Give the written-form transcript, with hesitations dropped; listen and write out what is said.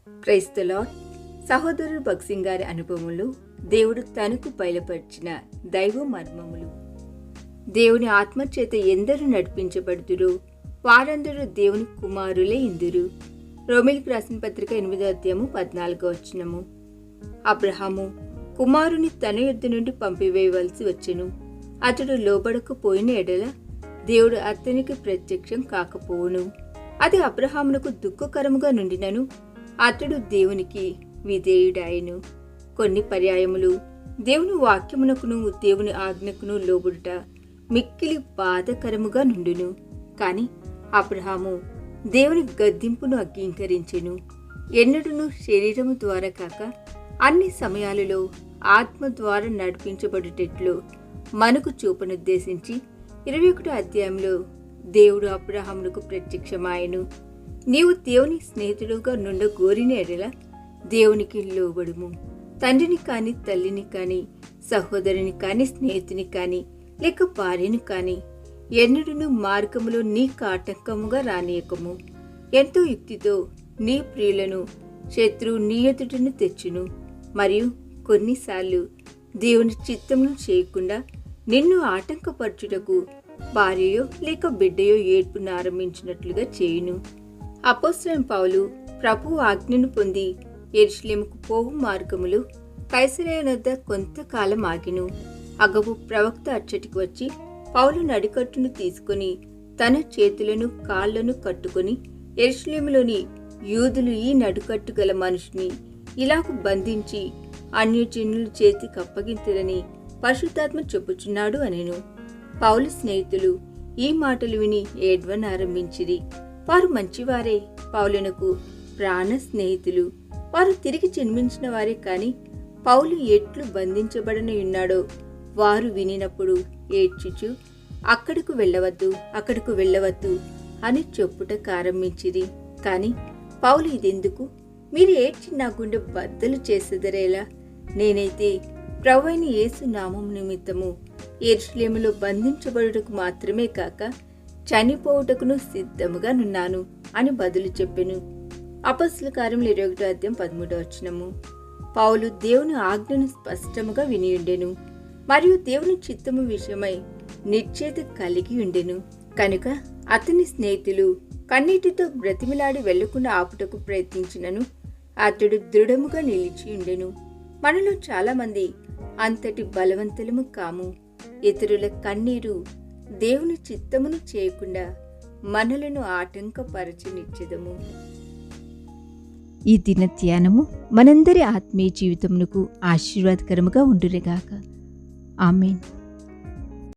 Praise the lord. సహోదరుడు భగత్ సింగ్ గారి అనుభవములు దేవుడు తనకు బయలుపరిచిన దైవ మర్మములు. దేవుని ఆత్మచేత ఎందరూ నడిపించబడుదురో వారందరూ దేవుని కుమారులే ఇందురు. రోమీయులకు రాసిన పత్రిక 8వ అధ్యాయము 14వ వచనము. అబ్రహాము కుమారుని తన యొద్ద నుండి పంపివేయవలసి వచ్చెను. అతడు లోబడకపోయిన ఎడల దేవుడు అతనికి ప్రత్యక్షం కాకపోవును. అది అబ్రహామునకు దుఃఖకరముగా నుండినను అతడు దేవునికి విధేయుడాయెను. కొన్ని పర్యాయములు దేవుని వాక్యమునకును దేవుని ఆజ్ఞకును లోబడుట మిక్కిలి బాధకరముగా నుండును. కాని అబ్రహాము దేవుని గద్దింపును అంగీకరించెను. ఎన్నడూను శరీరము ద్వారా కాక అన్ని సమయాలలో ఆత్మ ద్వారా నడిపించబడుటట్లు మనకు చూపనుద్దేశించి 21వ అధ్యాయంలో దేవుడు అబ్రహామునకు ప్రత్యక్షమాయెను. నీవు దేవుని స్నేహితుడుగా నుండగోరిన ఎడల దేవునికి లోబడుము. తండ్రిని కాని, తల్లిని కాని, సహోదరుని కాని, స్నేహితుని కాని, లేక భార్యను కాని ఎన్నడూను మార్గములో నీకు ఆటంకముగా రానియకము. ఎంతో యుక్తితో నీ ప్రియులను శత్రువు నీ ఎదుటను తెచ్చును. మరియు కొన్నిసార్లు దేవుని చిత్తమును చేయకుండా నిన్ను ఆటంకపరచుటకు భార్యయో లేక బిడ్డయో ఏడ్పును ఆరంభించినట్లుగా చేయును. అపోస్తలుడైన పౌలు ప్రభువు ఆజ్ఞను పొంది యెరూషలేముకు పోవు మార్గములు కైసరయ వద్ద కొంతకాలం ఆగిను. అగబు ప్రవక్త అచ్చటికి వచ్చి పౌలు నడికట్టును తీసుకుని తన చేతులను కాళ్లను కట్టుకుని యెరూషలేములోని యూదులు ఈ నడుకట్టు గల మనుషుని ఇలాగు బంధించి అన్యజనుల చేతికి అప్పగింతురని పరిశుద్ధాత్మ చెప్పుచున్నాడు అనెను. పౌలు స్నేహితులు ఈ మాటలు విని ఏడ్వనారంభించిరి. వారు మంచివారే, పౌలునకు ప్రాణ స్నేహితులు. వారు తిరిగి జన్మించిన వారే కాని పౌలు ఎట్లు బంధించబడని ఉన్నాడో వారు వినినప్పుడు ఏడ్చుచు అక్కడకు వెళ్ళవద్దు అని చెప్పుట ప్రారంభించిరి. కాని పౌలు ఇదెందుకు, మీరు ఏడ్చి నా గుండె బద్దలు చేసెదరేలా? నేనైతే ప్రభువైన యేసు నామము నిమిత్తము యెరూషలేములో బంధించబడుటకు మాత్రమే కాక చనిపోవుటకును సిద్ధముగా నున్నాను అని బదులు చెప్పెను. అపొస్తలుల కార్యములు 21వ అధ్యాయం 13వ వచనము. పౌలు దేవుని ఆజ్ఞను స్పష్టముగా వినియుండెను మరియు దేవుని చిత్తము విషయమై నిశ్చయిత కలిగి ఉండెను. కనుక అతని స్నేహితులు కన్నీటితో బ్రతిమిలాడి వెళ్లకుండా ఆపుటకు ప్రయత్నించినను అతడు దృఢముగా నిలిచి ఉండెను. మనలో చాలా మంది అంతటి బలవంతులము కాము. ఇతరుల కన్నీరు దేవుని చిత్తమును చేయకుండా మనలను ఆటంకపరచనిచ్చెదము. ఈ దిన ధ్యానము మనందరి ఆత్మీయ జీవితమునకు ఆశీర్వాదకరముగా ఉండునుగాక. ఆమేన్.